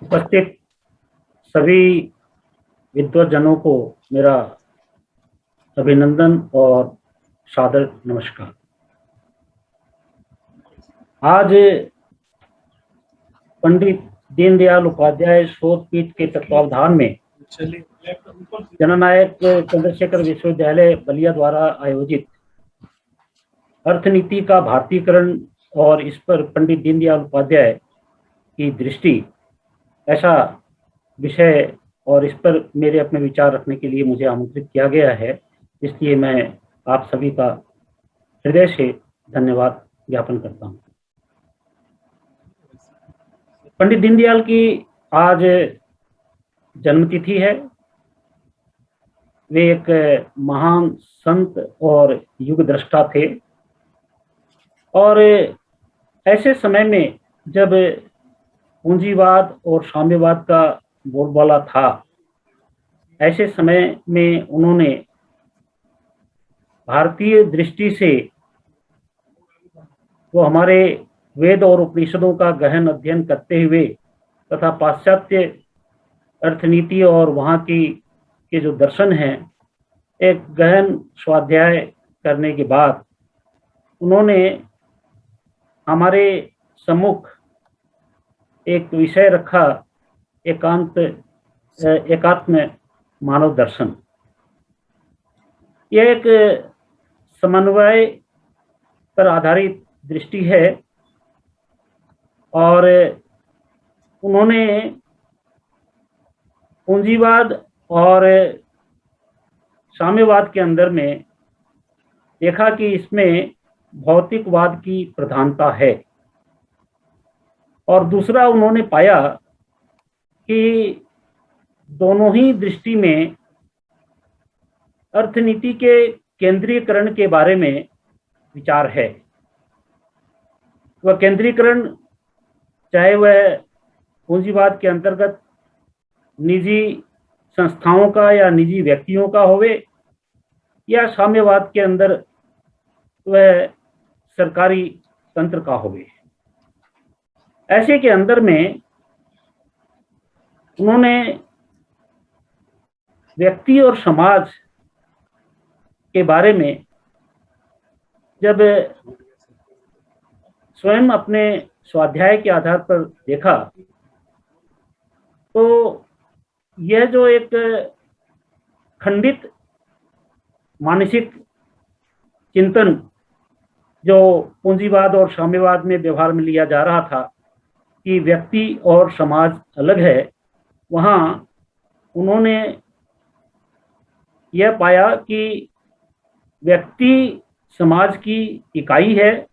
उपस्थित सभी विद्वज्जनों को मेरा अभिनंदन और सादर नमस्कार। आज पंडित दीनदयाल उपाध्याय शोध पीठ के तत्वावधान में जननायक चंद्रशेखर विश्वविद्यालय बलिया द्वारा आयोजित अर्थनीति का भारतीयकरण और इस पर पंडित दीनदयाल उपाध्याय की दृष्टि, ऐसा विषय और इस पर मेरे अपने विचार रखने के लिए मुझे आमंत्रित किया गया है। इसलिए मैं आप सभी का हृदय से धन्यवाद ज्ञापन करता हूँ। पंडित दीनदयाल की आज जन्मतिथि है। वे एक महान संत और युग दृष्टा थे और ऐसे समय में जब पूंजीवाद और साम्यवाद का बोलबाला था, ऐसे समय में उन्होंने भारतीय दृष्टि से वो हमारे वेद और उपनिषदों का गहन अध्ययन करते हुए तथा पाश्चात्य अर्थनीति और वहाँ की के जो दर्शन हैं, एक गहन स्वाध्याय करने के बाद उन्होंने हमारे सम्मुख एक विषय रखा, एकात्म मानव दर्शन। यह एक समन्वय पर आधारित दृष्टि है और उन्होंने पूंजीवाद और साम्यवाद के अंदर में देखा कि इसमें भौतिकवाद की प्रधानता है और दूसरा उन्होंने पाया कि दोनों ही दृष्टि में अर्थनीति के केंद्रीयकरण के बारे में विचार है। वह केंद्रीकरण चाहे वह पूंजीवाद के अंतर्गत निजी संस्थाओं का या निजी व्यक्तियों का होवे या साम्यवाद के अंदर वह सरकारी तंत्र का होवे। ऐसे के अंदर में उन्होंने व्यक्ति और समाज के बारे में जब स्वयं अपने स्वाध्याय के आधार पर देखा, तो यह जो एक खंडित मानसिक चिंतन जो पूंजीवाद और साम्यवाद में व्यवहार में लिया जा रहा था कि व्यक्ति और समाज अलग है, वहाँ उन्होंने यह पाया कि व्यक्ति समाज की इकाई है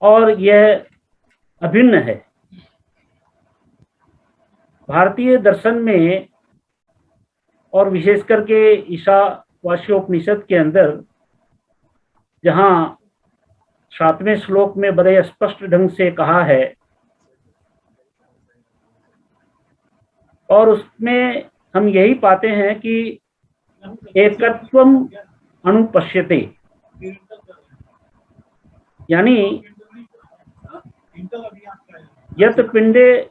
और यह अभिन्न है। भारतीय दर्शन में और विशेष करके ईशावास्योपनिषद के अंदर, जहाँ 7वें श्लोक में बड़े स्पष्ट ढंग से कहा है और उसमें हम यही पाते हैं कि एकत्वम अनुपश्यते, यानी यत पिंडे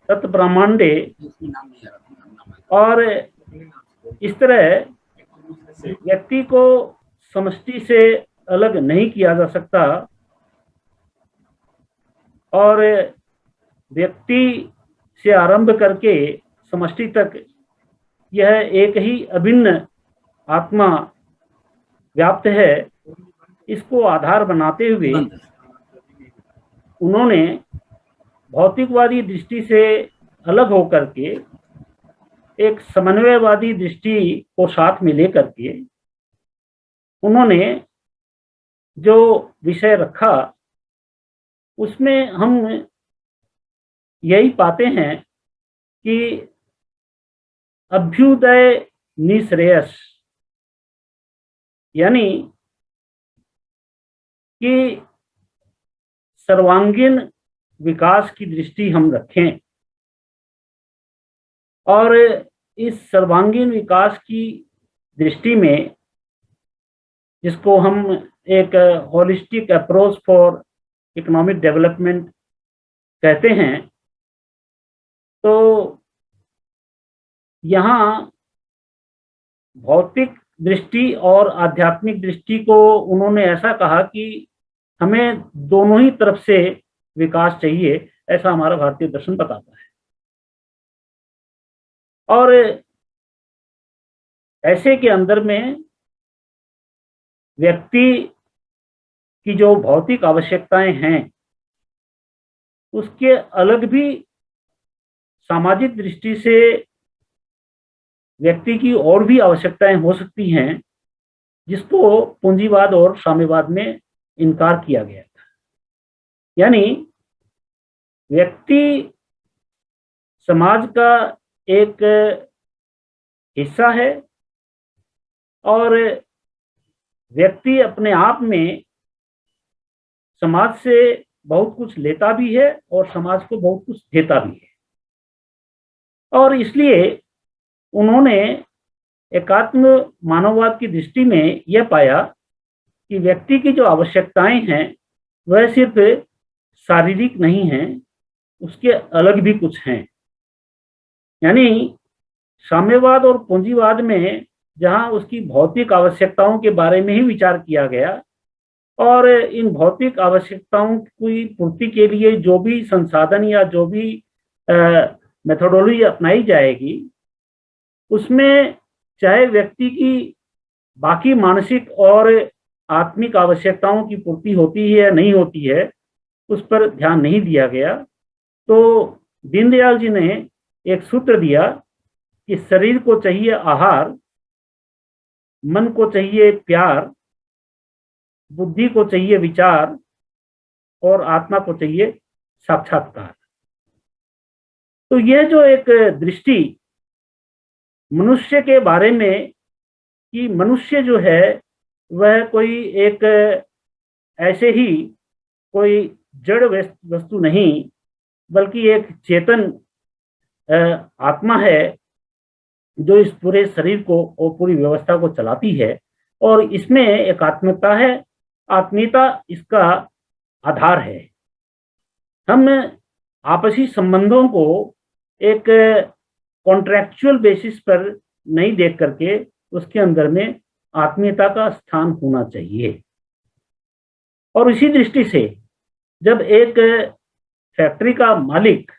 तत् ब्रह्मांडे, और इस तरह व्यक्ति को समष्टि से अलग नहीं किया जा सकता और व्यक्ति से आरंभ करके समष्टि तक यह एक ही अभिन्न आत्मा व्याप्त है। इसको आधार बनाते हुए उन्होंने भौतिकवादी दृष्टि से अलग होकर के एक समन्वयवादी दृष्टि को साथ में लेकर के उन्होंने जो विषय रखा, उसमें हम यही पाते हैं कि अभ्युदय निश्रेयस, यानी कि सर्वांगीण विकास की दृष्टि हम रखें और इस सर्वांगीण विकास की दृष्टि में, जिसको हम एक holistic approach for economic development कहते हैं, तो यहाँ भौतिक दृष्टि और आध्यात्मिक दृष्टि को उन्होंने ऐसा कहा कि हमें दोनों ही तरफ से विकास चाहिए, ऐसा हमारा भारतीय दर्शन बताता है। और ऐसे के अंदर में व्यक्ति की जो भौतिक आवश्यकताएं हैं, उसके अलग भी सामाजिक दृष्टि से व्यक्ति की और भी आवश्यकताएं हो सकती हैं, जिसको पूंजीवाद और साम्यवाद में इनकार किया गया था। यानी व्यक्ति समाज का एक हिस्सा है और व्यक्ति अपने आप में समाज से बहुत कुछ लेता भी है और समाज को बहुत कुछ देता भी है। और इसलिए उन्होंने एकात्म मानववाद की दृष्टि में यह पाया कि व्यक्ति की जो आवश्यकताएं हैं वह सिर्फ शारीरिक नहीं हैं, उसके अलग भी कुछ हैं। यानी साम्यवाद और पूंजीवाद में जहां उसकी भौतिक आवश्यकताओं के बारे में ही विचार किया गया और इन भौतिक आवश्यकताओं की पूर्ति के लिए जो भी संसाधन या जो भी मेथोडोलॉजी अपनाई जाएगी, उसमें चाहे व्यक्ति की बाकी मानसिक और आत्मिक आवश्यकताओं की पूर्ति होती है या नहीं होती है, उस पर ध्यान नहीं दिया गया। तो दीनदयाल जी ने एक सूत्र दिया कि शरीर को चाहिए आहार, मन को चाहिए प्यार, बुद्धि को चाहिए विचार और आत्मा को चाहिए साक्षात्कार। तो यह जो एक दृष्टि मनुष्य के बारे में कि मनुष्य जो है वह कोई एक ऐसे ही कोई जड़ वस्तु नहीं, बल्कि एक चेतन आत्मा है जो इस पूरे शरीर को और पूरी व्यवस्था को चलाती है, और इसमें एकात्मता है, आत्मीयता इसका आधार है। हम आपसी संबंधों को एक कॉन्ट्रैक्चुअल बेसिस पर नहीं देख करके उसके अंदर में आत्मीयता का स्थान होना चाहिए। और इसी दृष्टि से जब एक फैक्ट्री का मालिक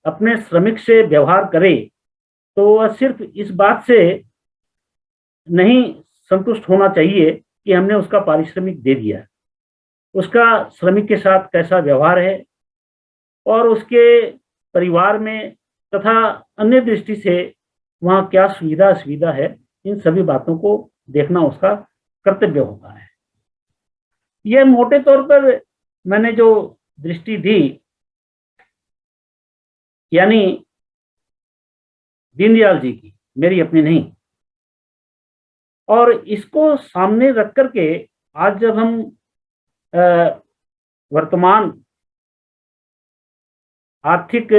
अपने श्रमिक से व्यवहार करे तो वह सिर्फ इस बात से नहीं संतुष्ट होना चाहिए कि हमने उसका पारिश्रमिक दे दिया, उसका श्रमिक के साथ कैसा व्यवहार है और उसके परिवार में तथा अन्य दृष्टि से वहाँ क्या सुविधा असुविधा है, इन सभी बातों को देखना उसका कर्तव्य होता है। यह मोटे तौर पर मैंने जो दृष्टि दी, यानी दीनदयाल जी की, मेरी अपनी नहीं। और इसको सामने रख करके आज जब हम वर्तमान आर्थिक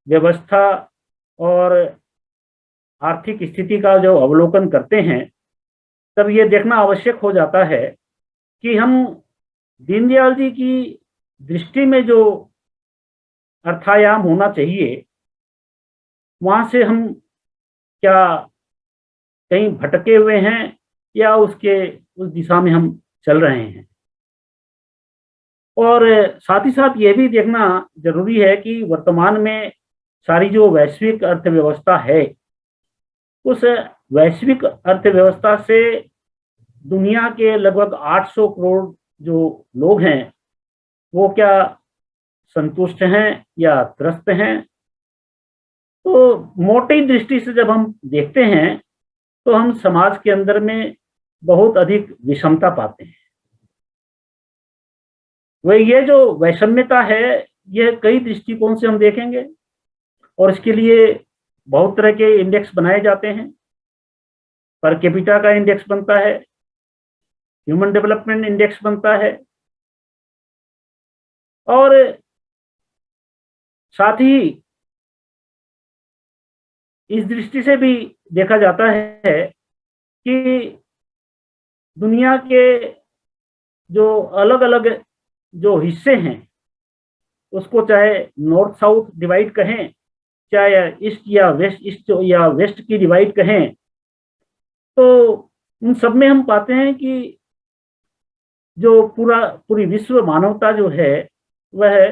व्यवस्था और आर्थिक स्थिति का जो अवलोकन करते हैं, तब ये देखना आवश्यक हो जाता है कि हम दीनदयाल जी की दृष्टि में जो अर्थायाम होना चाहिए, वहाँ से हम क्या कहीं भटके हुए हैं या उस दिशा में हम चल रहे हैं। और साथ ही साथ ये भी देखना जरूरी है कि वर्तमान में सारी जो वैश्विक अर्थव्यवस्था है, उस वैश्विक अर्थव्यवस्था से दुनिया के लगभग 800 करोड़ जो लोग हैं वो क्या संतुष्ट हैं या त्रस्त हैं। तो मोटी दृष्टि से जब हम देखते हैं तो हम समाज के अंदर में बहुत अधिक विषमता पाते हैं। वह ये जो वैषम्यता है, यह कई दृष्टिकोण से हम देखेंगे और इसके लिए बहुत तरह के इंडेक्स बनाए जाते हैं। पर कैपिटा का इंडेक्स बनता है, ह्यूमन डेवलपमेंट इंडेक्स बनता है, और साथ ही इस दृष्टि से भी देखा जाता है कि दुनिया के जो अलग अलग जो हिस्से हैं, उसको चाहे नॉर्थ साउथ डिवाइड कहें चाहे ईस्ट या वेस्ट की डिवाइड कहें, तो उन सब में हम पाते हैं कि जो पूरी विश्व मानवता जो है वह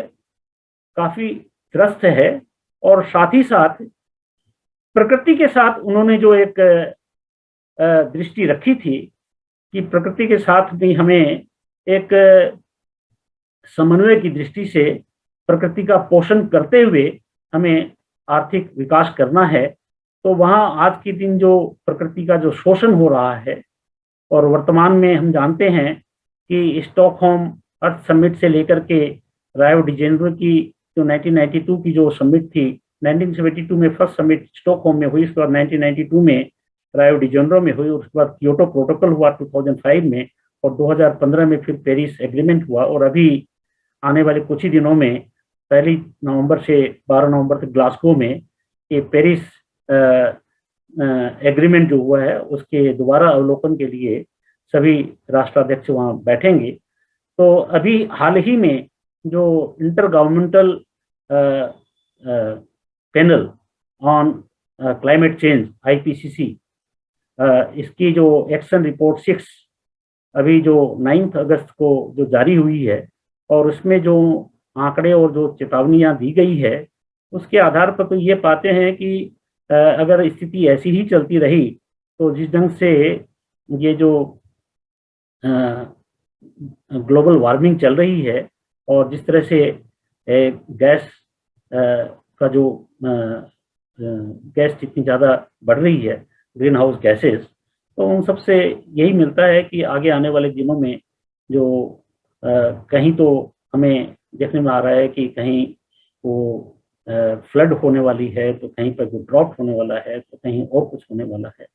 काफी त्रस्त है, और साथ ही साथ प्रकृति के साथ उन्होंने जो एक दृष्टि रखी थी कि प्रकृति के साथ भी हमें एक समन्वय की दृष्टि से प्रकृति का पोषण करते हुए हमें आर्थिक विकास करना है। तो वहाँ आज के दिन जो प्रकृति का जो शोषण हो रहा है, और वर्तमान में हम जानते हैं कि स्टॉकहोम अर्थ समिट से लेकर के रायो डी जेनेरो की जो 1992 की जो समिट थी, 1972 में फर्स्ट समिट स्टॉकहोम में हुई, उसके बाद 1992 में रायो डी जेनेरो में हुई, उसके बाद क्योटो प्रोटोकॉल हुआ 2005 में, और 2015 में फिर पेरिस एग्रीमेंट हुआ, और अभी आने वाले कुछ ही दिनों में 1 नवंबर से 12 नवंबर तक ग्लासगो में ये पेरिस एग्रीमेंट जो हुआ है उसके दोबारा अवलोकन के लिए सभी राष्ट्राध्यक्ष वहाँ बैठेंगे। तो अभी हाल ही में जो inter governmental panel on climate change IPCC, इसकी जो एक्शन रिपोर्ट 6 अभी जो 9 अगस्त को जो जारी हुई है, और उसमें जो आंकड़े और जो चेतावनियां दी गई है, उसके आधार पर तो ये पाते हैं कि अगर स्थिति ऐसी ही चलती रही तो जिस ढंग से ये जो ग्लोबल वार्मिंग चल रही है, और जिस तरह से गैस का जो गैस जितनी ज़्यादा बढ़ रही है, ग्रीन हाउस गैसेस, तो उन सब से यही मिलता है कि आगे आने वाले दिनों में जो कहीं तो हमें देखने में आ रहा है कि कहीं वो फ्लड होने वाली है, तो कहीं पर वो ड्रॉट होने वाला है, तो कहीं और कुछ होने वाला है,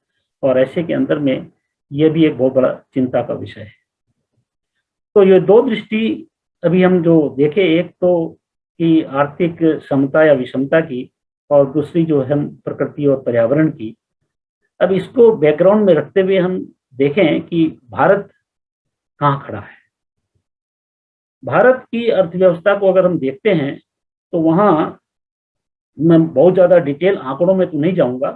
और ऐसे के अंदर में ये भी एक बहुत बड़ा चिंता का विषय है। तो ये दो दृष्टि अभी हम जो देखें, एक तो कि आर्थिक समता या विषमता की, और दूसरी जो है प्रकृति और पर्यावरण की। अब इसको बैकग्राउंड में रखते हुए हम देखें कि भारत कहाँ खड़ा है। भारत की अर्थव्यवस्था को अगर हम देखते हैं तो वहाँ मैं बहुत ज़्यादा डिटेल आंकड़ों में तो नहीं जाऊँगा,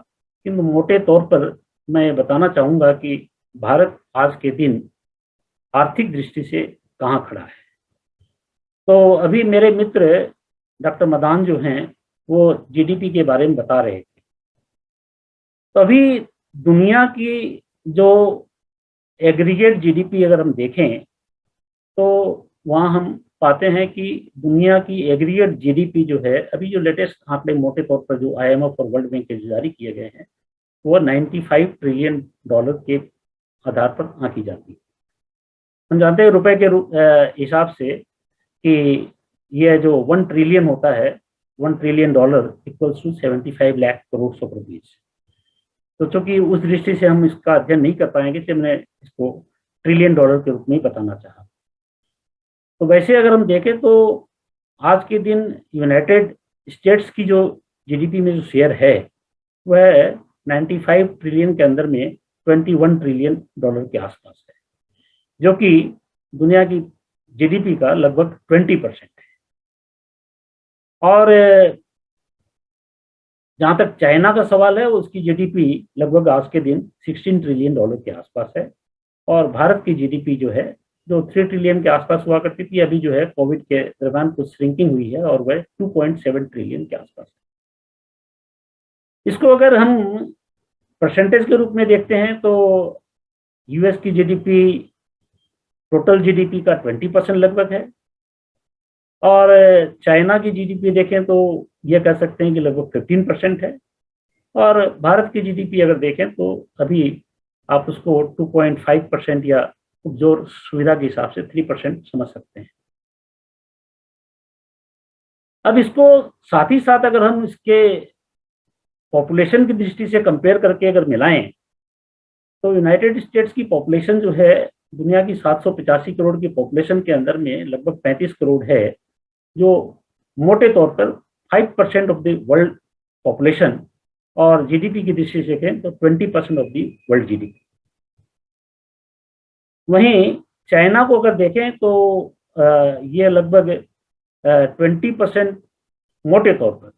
किंतु मोटे तौर पर मैं बताना चाहूँगा कि भारत आज के दिन आर्थिक दृष्टि से कहाँ खड़ा है। तो अभी मेरे मित्र डॉक्टर मदान जो हैं वो GDP के बारे में बता रहे थे। तो अभी दुनिया की जो एग्रीगेट GDP अगर हम देखें तो वहाँ हम पाते हैं कि दुनिया की एग्रीगेट GDP जो है, अभी जो लेटेस्ट आंकड़े मोटे तौर पर जो IMF और वर्ल्ड बैंक के जारी किए गए हैं, वो $95 ट्रिलियन के आधार पर आंकी जाती है। हम जानते हैं रुपए के हिसाब से कि यह जो 1 ट्रिलियन होता है, $1 trillion equals to 75 lakh crore rupees. तो चूंकि उस दृष्टि से हम इसका अध्ययन नहीं कर पाएंगे, इसलिए मैंने इसको ट्रिलियन डॉलर के रूप में ही बताना चाहा। तो वैसे अगर हम देखें तो आज के दिन यूनाइटेड स्टेट्स की जो GDP में जो शेयर है वह 95 ट्रिलियन के अंदर में 21 ट्रिलियन डॉलर के आसपास है, जो कि दुनिया की GDP का लगभग 20% है। और जहाँ तक चाइना का सवाल है, उसकी GDP लगभग आज के दिन 16 ट्रिलियन डॉलर के आसपास है, और भारत की GDP जो है जो 3 ट्रिलियन के आसपास हुआ करती थी, अभी जो है कोविड के दौरान कुछ श्रिंकिंग हुई है और वह 2.7 ट्रिलियन के आसपास है। इसको अगर हम परसेंटेज के रूप में देखते हैं तो US की GDP टोटल GDP का 20% लगभग है, और चाइना की GDP देखें तो ये कह सकते हैं कि लगभग 15% है, और भारत की GDP अगर देखें तो अभी आप उसको 2.5% या जोर सुविधा के हिसाब से 3% समझ सकते हैं। अब इसको साथ ही साथ अगर हम इसके पॉपुलेशन की दृष्टि से कंपेयर करके अगर मिलाएं तो यूनाइटेड स्टेट्स की पॉपुलेशन जो है दुनिया की 785 करोड़ की पॉपुलेशन के अंदर में लगभग 35 करोड़ है, जो मोटे तौर पर 5% ऑफ द वर्ल्ड पॉपुलेशन, और GDP की दृष्टि से देखें तो 20% ऑफ द वर्ल्ड GDP। वहीं चाइना को अगर देखें तो ये लगभग 20% मोटे तौर पर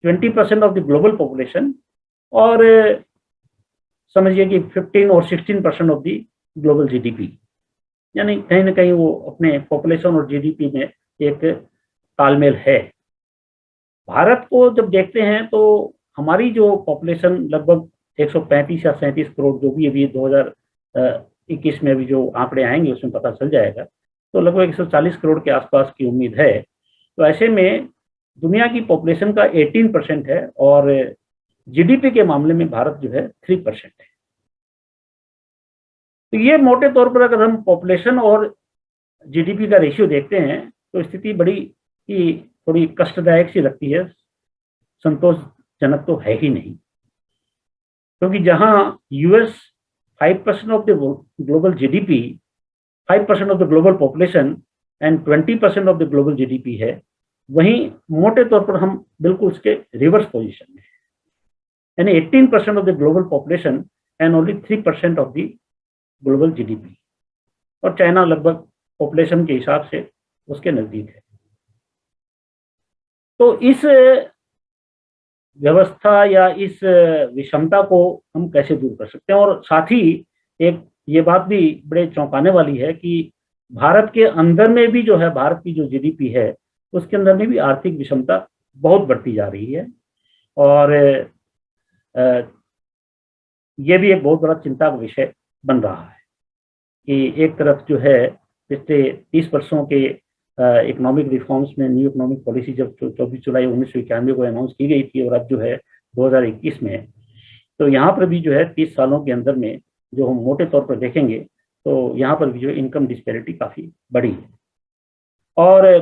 20% ऑफ द ग्लोबल पॉपुलेशन, और समझिए कि 15 और 16% ऑफ द ग्लोबल जीडीपी, यानी कहीं ना कहीं वो अपने पॉपुलेशन और जीडीपी में एक तालमेल है। भारत को जब देखते हैं तो हमारी जो पॉपुलेशन लगभग 135 या 37 करोड़, जो भी अभी 2021 में अभी जो आंकड़े आएंगे उसमें पता चल जाएगा, तो लगभग 140 करोड़ के आसपास की उम्मीद है। तो ऐसे में दुनिया की पॉपुलेशन का 18% है, और जीडीपी के मामले में भारत जो है 3% है। तो ये मोटे तौर पर अगर हम पॉपुलेशन और जीडीपी का रेशियो देखते हैं तो स्थिति बड़ी ही थोड़ी कष्टदायक सी लगती है, संतोषजनक तो है ही नहीं। क्योंकि जहां US 5% of the global GDP, 5% of the global population and 20% of the global GDP है, वहीं मोटे तौर पर हम बिल्कुल उसके रिवर्स पोजीशन में हैं, यानी 18% of the global population and only 3% of the global GDP, और चाइना लगभग पॉपुलेशन के हिसाब से उसके नजदीक है। तो इस व्यवस्था या इस विषमता को हम कैसे दूर कर सकते हैं, और साथ ही एक ये बात भी बड़े चौंकाने वाली है कि भारत के अंदर में भी जो है, भारत की जो जीडीपी है उसके अंदर में भी आर्थिक विषमता बहुत बढ़ती जा रही है, और ये भी एक बहुत बड़ा चिंता का विषय बन रहा है कि एक तरफ जो है पिछले 30 वर्षों के इकोनॉमिक रिफॉर्म्स में न्यू इकोनॉमिक पॉलिसी जब 24 जुलाई 1991 को अनाउंस की गई थी, और अब जो है 2021 में, तो यहाँ पर भी जो है 30 सालों के अंदर में जो हम मोटे तौर पर देखेंगे तो यहाँ पर भी जो इनकम डिस्पैरिटी काफ़ी बड़ी है। और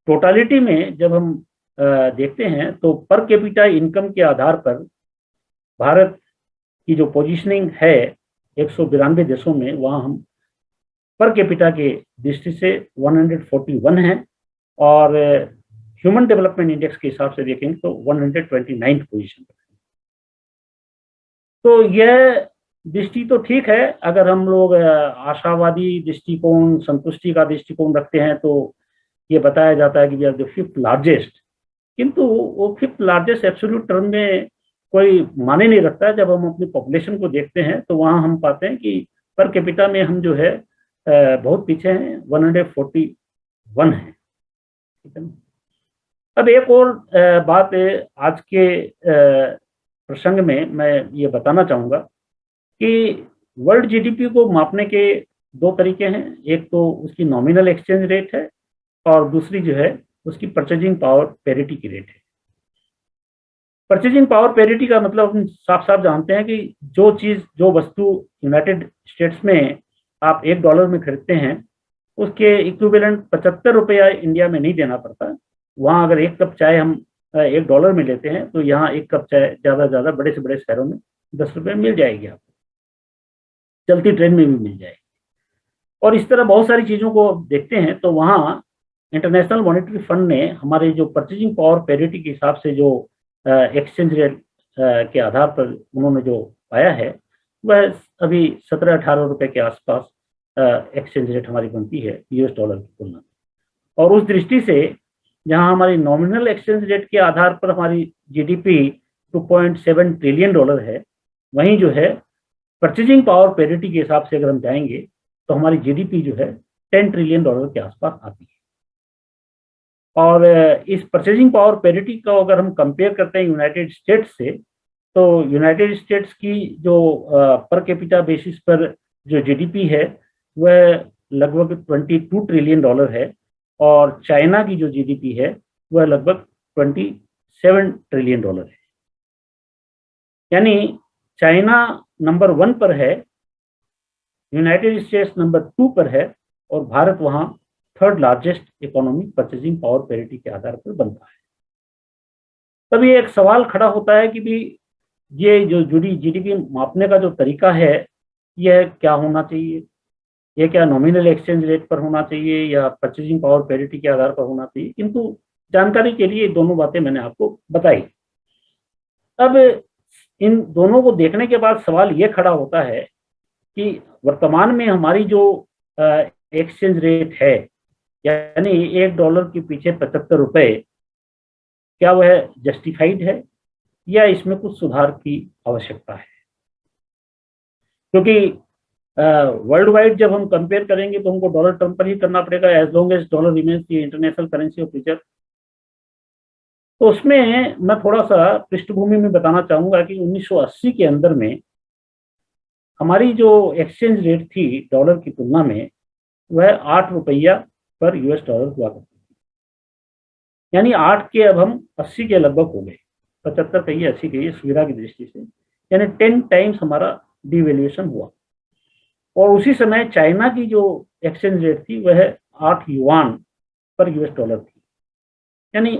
टोटालिटी में जब हम देखते हैं तो पर कैपिटा इनकम के आधार पर भारत की जो पोजीशनिंग है 192 देशों में, वहाँ हम पर कैपिटा के दृष्टि से 141 है, और ह्यूमन डेवलपमेंट इंडेक्स के हिसाब से देखेंगे तो 129 पोजीशन पर है। तो यह दृष्टि तो ठीक है, अगर हम लोग आशावादी दृष्टिकोण, संतुष्टि का दृष्टिकोण रखते हैं तो ये बताया जाता है कि we are the 5th largest, किंतु वो 5th लार्जेस्ट एब्सोल्यूट टर्म में कोई माने नहीं रखता है। जब हम अपनी पॉपुलेशन को देखते हैं तो वहाँ हम पाते हैं कि पर कैपिटा में हम जो है बहुत पीछे हैं, 141 है, ठीक है ना। अब एक और बात आज के प्रसंग में मैं ये बताना चाहूँगा कि वर्ल्ड जीडीपी को मापने के दो तरीके हैं, एक तो उसकी नॉमिनल एक्सचेंज रेट है, और दूसरी जो है उसकी परचेजिंग पावर पेरिटी की रेट है। परचेजिंग पावर पेरिटी का मतलब हम साफ साफ जानते हैं कि जो चीज़, जो वस्तु यूनाइटेड स्टेट्स में आप $1 में खरीदते हैं, उसके इक्विवेलेंट 75 रुपया इंडिया में नहीं देना पड़ता। वहाँ अगर एक कप चाय हम $1 में लेते हैं तो यहाँ एक कप चाय ज़्यादा से ज़्यादा बड़े से बड़े शहरों में 10 रुपये मिल जाएगी, आपको चलती ट्रेन में भी मिल जाएगी। और इस तरह बहुत सारी चीज़ों को देखते हैं तो वहाँ इंटरनेशनल मॉनेटरी फंड ने हमारे जो परचेजिंग पावर पेरिटी के हिसाब से जो एक्सचेंज रेट के आधार पर उन्होंने जो पाया है, वह अभी 17-18 रुपए के आसपास एक्सचेंज रेट हमारी बनती है US डॉलर की तुलना में। और उस दृष्टि से जहां हमारी नॉमिनल एक्सचेंज रेट के आधार पर हमारी जीडीपी $2.7 ट्रिलियन है, वहीं जो है परचेजिंग पावर पेरिटी के हिसाब से अगर हम जाएंगे तो हमारी जीडीपी जो है $10 ट्रिलियन के आसपास आती है। और इस परचेजिंग पावर पेरिटी को अगर हम कंपेयर करते हैं यूनाइटेड स्टेट्स से, तो यूनाइटेड स्टेट्स की जो पर कैपिटा बेसिस पर जो जीडीपी है वह लगभग $22 ट्रिलियन है, और चाइना की जो जीडीपी है वह लगभग $27 ट्रिलियन है। यानी चाइना नंबर 1 पर है, यूनाइटेड स्टेट्स नंबर 2 पर है, और भारत वहाँ 3rd largest economy purchasing power parity के आधार पर बनता है। तभी एक सवाल खड़ा होता है कि भी ये जो जुड़ी जीडीपी मापने का जो तरीका है यह क्या होना चाहिए, ये क्या नॉमिनल एक्सचेंज रेट पर होना चाहिए या परचेजिंग पावर पेरिटी के आधार पर होना चाहिए। किंतु जानकारी के लिए दोनों बातें मैंने आपको बताई। अब इन दोनों को देखने के बाद सवाल ये खड़ा होता है कि वर्तमान में हमारी जो एक्सचेंज रेट है, यानी $1 के पीछे 75 रुपए, क्या वह जस्टिफाइड है या इसमें कुछ सुधार की आवश्यकता है? क्योंकि वर्ल्ड वाइड जब हम कंपेयर करेंगे तो हमको डॉलर टर्म पर ही करना पड़ेगा, as long as dollar remains the international currency of reserve. तो उसमें मैं थोड़ा सा पृष्ठभूमि में बताना चाहूंगा कि 1980 के अंदर में हमारी जो एक्सचेंज रेट थी डॉलर की तुलना में, वह 8 रुपया पर यूएस डॉलर हुआ करती थी। यानी 8 के अब हम 80 के लगभग हो गए, 75 कहिए 80 कहिए सुविधा की दृष्टि से, यानी 10 टाइम्स हमारा डिवेल्यूएशन हुआ। और उसी समय चाइना की जो एक्सचेंज रेट थी वह 8 युआन पर यूएस डॉलर थी। यानी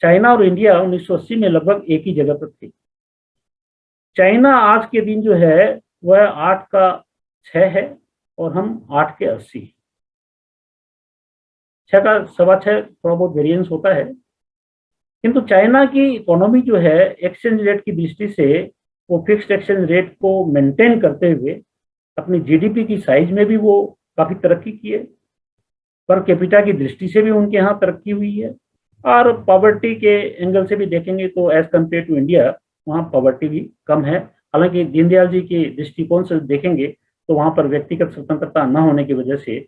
चाइना और इंडिया 1980 में लगभग एक ही जगह पर थे। चाइना आज के दिन जो है वह 8 का 6 है और हम 8 के 80, 6 का 6.25 थोड़ा बहुत वेरिएंस होता है। किंतु चाइना की इकोनॉमी जो है एक्सचेंज रेट की दृष्टि से वो फिक्स्ड एक्सचेंज रेट को मेंटेन करते हुए अपनी जीडीपी की साइज में भी वो काफी तरक्की की है, पर कैपिटा की दृष्टि से भी उनके यहाँ तरक्की हुई है, और पॉवर्टी के एंगल से भी देखेंगे तो एज कम्पेयर टू इंडिया वहाँ पॉवर्टी भी कम है। हालांकि दीनदयाल जी के दृष्टिकोण से देखेंगे तो वहाँ पर व्यक्तिगत स्वतंत्रता न होने की वजह से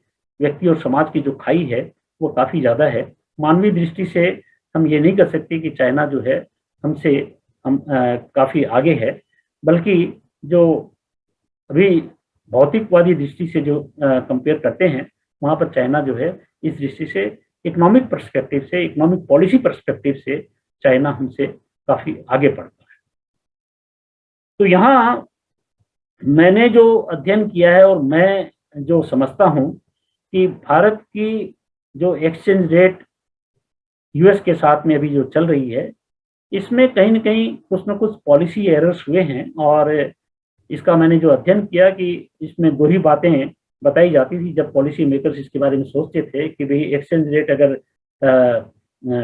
व्यक्ति और समाज की जो खाई है वो काफी ज्यादा है। मानवीय दृष्टि से हम ये नहीं कर सकते कि चाइना जो है हमसे काफी आगे है, बल्कि जो अभी भौतिकवादी दृष्टि से जो कंपेयर करते हैं वहां पर चाइना जो है इस दृष्टि से इकोनॉमिक पर्सपेक्टिव से, इकोनॉमिक पॉलिसी पर्सपेक्टिव से चाइना हमसे काफी आगे बढ़ता है। तो यहाँ मैंने जो अध्ययन किया है और मैं जो समझता हूँ कि भारत की जो एक्सचेंज रेट यूएस के साथ में अभी जो चल रही है, इसमें कहीं ना कहीं कुछ न कुछ पॉलिसी एरर्स हुए हैं। और इसका मैंने जो अध्ययन किया कि इसमें दो ही बातें बताई जाती थी जब पॉलिसी मेकर्स इसके बारे में सोचते थे कि भाई एक्सचेंज रेट अगर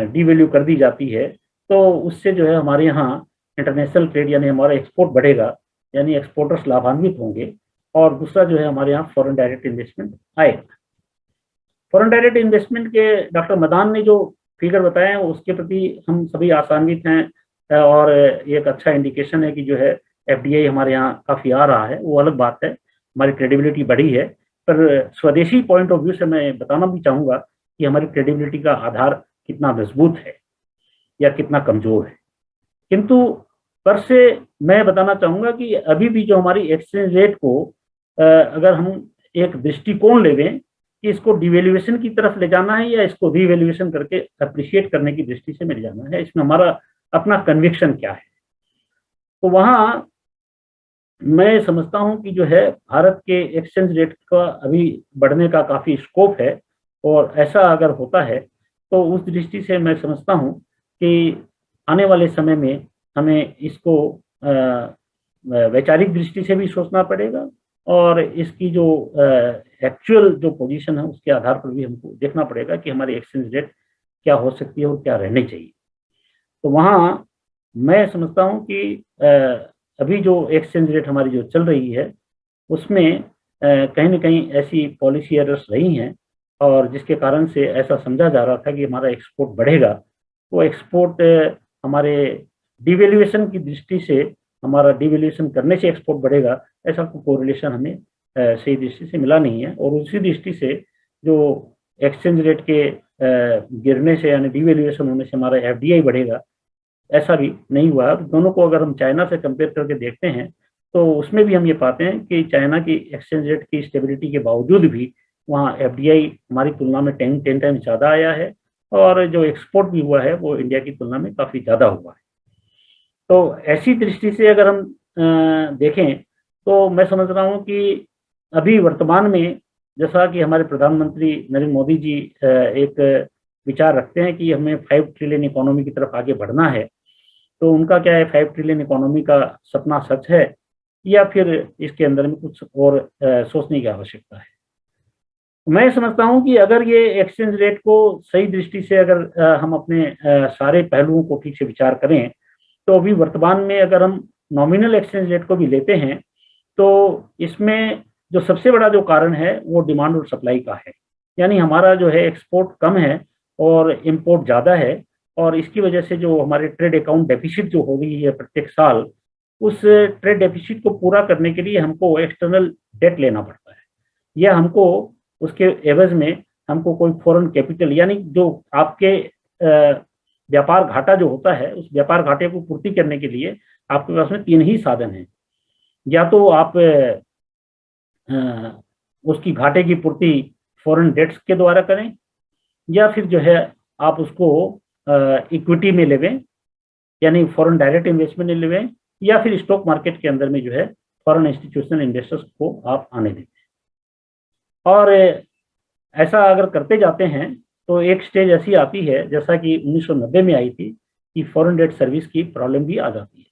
डीवैल्यू कर दी जाती है तो उससे जो है हमारे यहाँ इंटरनेशनल ट्रेड यानी हमारा एक्सपोर्ट बढ़ेगा, यानी एक्सपोर्टर्स लाभान्वित होंगे, और दूसरा जो है हमारे यहाँ फॉरेन डायरेक्ट इन्वेस्टमेंट आएगा। फॉरेन डायरेक्ट इन्वेस्टमेंट के डॉक्टर मदान ने जो फिगर बताए हैं उसके प्रति हम सभी आशान्वित हैं, और एक अच्छा इंडिकेशन है कि जो है एफडीआई हमारे यहाँ काफी आ रहा है, वो अलग बात है, हमारी क्रेडिबिलिटी बढ़ी है। पर स्वदेशी पॉइंट ऑफ व्यू से मैं बताना भी चाहूंगा कि हमारी क्रेडिबिलिटी का आधार कितना मजबूत है या कितना कमजोर है। किंतु पर से मैं बताना चाहूंगा कि अभी भी जो हमारी एक्सचेंज रेट को अगर हम एक दृष्टिकोण ले लें कि इसको डिवेल्युएशन की तरफ ले जाना है या इसको रीवैल्यूएशन करके अप्रिशिएट करने की दृष्टि से ले जाना है, इसमें हमारा अपना कन्विक्शन क्या है, तो वहाँ मैं समझता हूं कि जो है भारत के एक्सचेंज रेट का अभी बढ़ने का काफी स्कोप है। और ऐसा अगर होता है तो उस दृष्टि से मैं समझता हूं कि आने वाले समय में हमें इसको वैचारिक दृष्टि से भी सोचना पड़ेगा, और इसकी जो एक्चुअल जो पोजीशन है उसके आधार पर भी हमको देखना पड़ेगा कि हमारी एक्सचेंज रेट क्या हो सकती है और क्या रहनी चाहिए। तो वहाँ मैं समझता हूँ कि अभी जो एक्सचेंज रेट हमारी जो चल रही है उसमें कहीं ना कहीं ऐसी पॉलिसी एरर्स रही हैं, और जिसके कारण से ऐसा समझा जा रहा था कि हमारा एक्सपोर्ट बढ़ेगा। वो एक्सपोर्ट हमारे डिवेल्युएशन की दृष्टि से, हमारा डिवेल्युएशन करने से एक्सपोर्ट बढ़ेगा, ऐसा कोई कोरिलेशन हमें सही दृष्टि से मिला नहीं है। और उसी दृष्टि से जो एक्सचेंज रेट के गिरने से यानी डिवेल्युएशन होने से हमारा एफडीआई बढ़ेगा, ऐसा भी नहीं हुआ। दोनों को अगर हम चाइना से कंपेयर करके देखते हैं तो उसमें भी हम ये पाते हैं कि चाइना की एक्सचेंज रेट की स्टेबिलिटी के बावजूद भी वहाँ एफडीआई हमारी तुलना में 10 टाइम्स ज़्यादा आया है, और जो एक्सपोर्ट भी हुआ है वो इंडिया की तुलना में काफ़ी ज़्यादा हुआ है। तो ऐसी दृष्टि से अगर हम देखें तो मैं समझ रहा हूँ कि अभी वर्तमान में जैसा कि हमारे प्रधानमंत्री नरेंद्र मोदी जी एक विचार रखते हैं कि हमें 5 ट्रिलियन इकोनॉमी की तरफ आगे बढ़ना है, तो उनका क्या है 5 ट्रिलियन इकोनॉमी का सपना सच है या फिर इसके अंदर में कुछ और सोचने की आवश्यकता है। मैं समझता हूं कि अगर ये एक्सचेंज रेट को सही दृष्टि से अगर हम अपने सारे पहलुओं को ठीक से विचार करें तो अभी वर्तमान में अगर हम नॉमिनल एक्सचेंज रेट को भी लेते हैं तो इसमें जो सबसे बड़ा जो कारण है वो डिमांड और सप्लाई का है। यानी हमारा जो है एक्सपोर्ट कम है और इम्पोर्ट ज़्यादा है, और इसकी वजह से जो हमारे ट्रेड अकाउंट डेफिसिट जो हो रही है प्रत्येक साल, उस ट्रेड डेफिसिट को पूरा करने के लिए हमको एक्सटर्नल डेट लेना पड़ता है, या हमको उसके एवज में हमको कोई फॉरेन कैपिटल, यानी जो आपके व्यापार घाटा जो होता है, उस व्यापार घाटे को पूर्ति करने के लिए आपके पास में 3 ही साधन हैं। या तो आप उसकी घाटे की पूर्ति फॉरेन डेट्स के द्वारा करें, या फिर जो है आप उसको इक्विटी में लेवें, यानी फॉरेन डायरेक्ट इन्वेस्टमेंट में लेवें, या फिर स्टॉक मार्केट के अंदर में जो है फॉरेन इंस्टीट्यूशनल इन्वेस्टर्स को आप आने दें। और ऐसा अगर करते जाते हैं तो एक स्टेज ऐसी आती है, जैसा कि 1990 में आई थी, कि फॉरेन डेट सर्विस की प्रॉब्लम भी आ जाती है।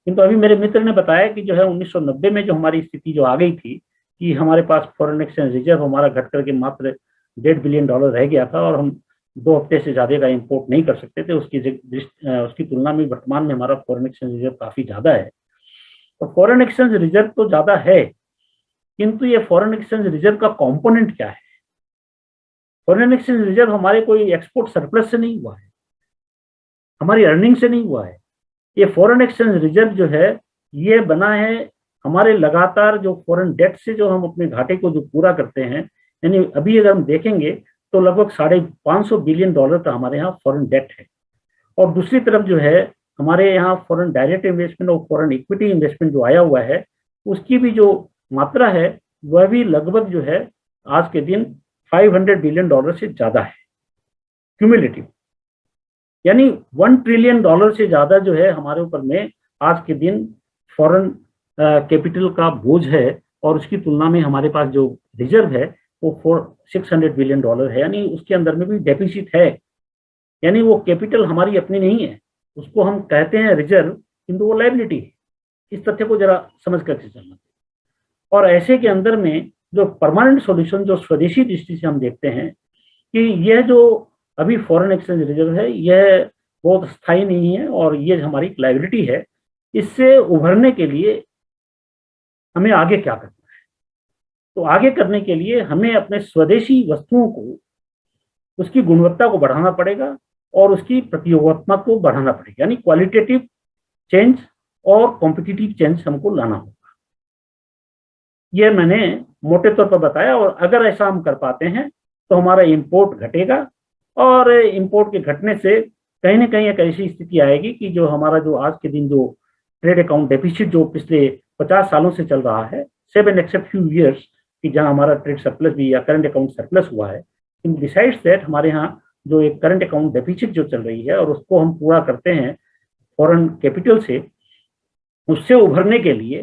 किंतु अभी मेरे मित्र ने बताया कि जो है 1990 में जो हमारी स्थिति जो आ गई थी कि हमारे पास फॉरेन एक्सचेंज रिजर्व हमारा घट करके मात्र $1.5 बिलियन रह गया था, और हम 2 हफ्ते से ज़्यादा का इम्पोर्ट नहीं कर सकते थे। उसकी तुलना में वर्तमान में हमारा फॉरेन एक्सचेंज रिजर्व काफ़ी ज़्यादा है। तो फॉरेन एक्सचेंज रिजर्व तो ज़्यादा है, किंतु ये फॉरेन एक्सचेंज रिजर्व का कॉम्पोनेंट क्या है? फॉरेन एक्सचेंज रिजर्व हमारे कोई एक्सपोर्ट सरप्लस से नहीं हुआ है, हमारी अर्निंग से नहीं हुआ है। ये फॉरेन एक्सचेंज रिजर्व जो है ये बना है हमारे लगातार जो फॉरेन डेट से जो हम अपने घाटे को जो पूरा करते हैं। यानी अभी अगर हम देखेंगे तो लगभग $550 बिलियन का हमारे यहाँ फॉरेन डेट है। और दूसरी तरफ जो है हमारे यहाँ फॉरेन डायरेक्ट इन्वेस्टमेंट और फॉरेन इक्विटी इन्वेस्टमेंट जो आया हुआ है, उसकी भी जो मात्रा है वह भी लगभग जो है आज के दिन $500 बिलियन से ज़्यादा है क्यूमुलेटिव। यानी $1 ट्रिलियन से ज़्यादा जो है हमारे ऊपर में आज के दिन फॉरेन कैपिटल का बोझ है, और उसकी तुलना में हमारे पास जो रिजर्व है वो $600 बिलियन है। यानी उसके अंदर में भी डेफिसिट है, यानी वो कैपिटल हमारी अपनी नहीं है, उसको हम कहते हैं रिजर्व, किंतु वो लायबिलिटी है। इस तथ्य को जरा समझ करके चलना। और ऐसे के अंदर में जो परमानेंट सॉल्यूशन जो स्वदेशी दृष्टि से हम देखते हैं कि यह जो अभी फॉरेन एक्सचेंज रिजर्व है यह बहुत स्थायी नहीं है, और ये हमारी लायबिलिटी है। इससे उभरने के लिए हमें आगे क्या करना है? तो आगे करने के लिए हमें अपने स्वदेशी वस्तुओं को, उसकी गुणवत्ता को बढ़ाना पड़ेगा, और उसकी प्रतियोगितात्मक को बढ़ाना पड़ेगा। यानी क्वालिटेटिव चेंज और कॉम्पिटिटिव चेंज हमको लाना होगा। यह मैंने मोटे तौर पर बताया। और अगर ऐसा हम कर पाते हैं तो हमारा इंपोर्ट घटेगा, और इंपोर्ट के घटने से कहीं ना कहीं एक ऐसी स्थिति आएगी कि जो हमारा जो आज के दिन जो ट्रेड अकाउंट डेफिसिट जो पिछले 50 सालों से चल रहा है, 7 एक्सेप्ट फ्यू ईयर्स, कि जहां हमारा ट्रेड सरप्लस भी या करंट अकाउंट सरप्लस हुआ है, इन डिसाइड्स दैट हमारे यहाँ जो एक करंट अकाउंट डेफिसिट जो चल रही है और उसको हम पूरा करते हैं फॉरेन कैपिटल से, उससे उभरने के लिए,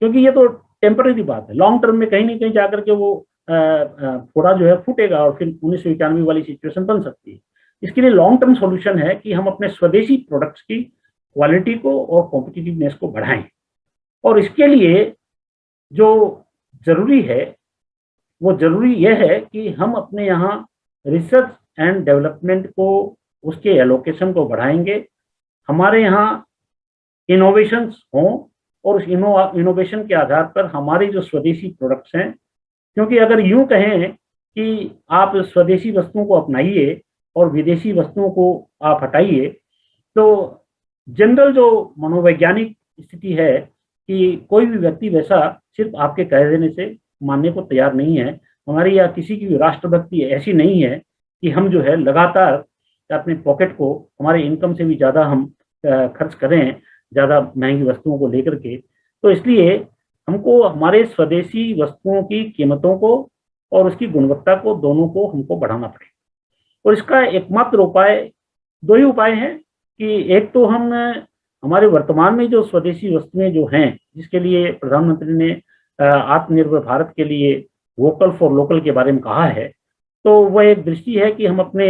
क्योंकि ये तो टेम्पररी बात है, लॉन्ग टर्म में कहीं ना कहीं जाकर के वो थोड़ा जो है फूटेगा और फिर 1991 वाली सिचुएशन बन सकती है। इसके लिए लॉन्ग टर्म सॉल्यूशन है कि हम अपने स्वदेशी प्रोडक्ट्स की क्वालिटी को और कॉम्पिटिटिवनेस को बढ़ाएं। और इसके लिए जो जरूरी है वो जरूरी यह है कि हम अपने यहाँ रिसर्च एंड डेवलपमेंट को, उसके एलोकेशन को बढ़ाएंगे। हमारे यहाँ इनोवेशंस हों, और उस इनोवेशन के आधार पर हमारे जो स्वदेशी प्रोडक्ट्स हैं, क्योंकि अगर यूं कहें कि आप स्वदेशी वस्तुओं को अपनाइए और विदेशी वस्तुओं को आप हटाइए, तो जनरल जो मनोवैज्ञानिक स्थिति है कि कोई भी व्यक्ति वैसा सिर्फ आपके कह देने से मानने को तैयार नहीं है। हमारी या किसी की भी राष्ट्रभक्ति ऐसी नहीं है कि हम जो है लगातार अपने पॉकेट को हमारे इनकम से भी ज़्यादा हम खर्च करें ज़्यादा महंगी वस्तुओं को लेकर के। तो इसलिए हमको हमारे स्वदेशी वस्तुओं की कीमतों को और उसकी गुणवत्ता को, दोनों को हमको बढ़ाना पड़ेगा। और इसका एकमात्र उपाय, 2 ही उपाय हैं कि एक तो हम हमारे वर्तमान में जो स्वदेशी वस्तुएं जो हैं, जिसके लिए प्रधानमंत्री ने आत्मनिर्भर भारत के लिए वोकल फॉर लोकल के बारे में कहा है, तो वह एक दृष्टि है कि हम अपने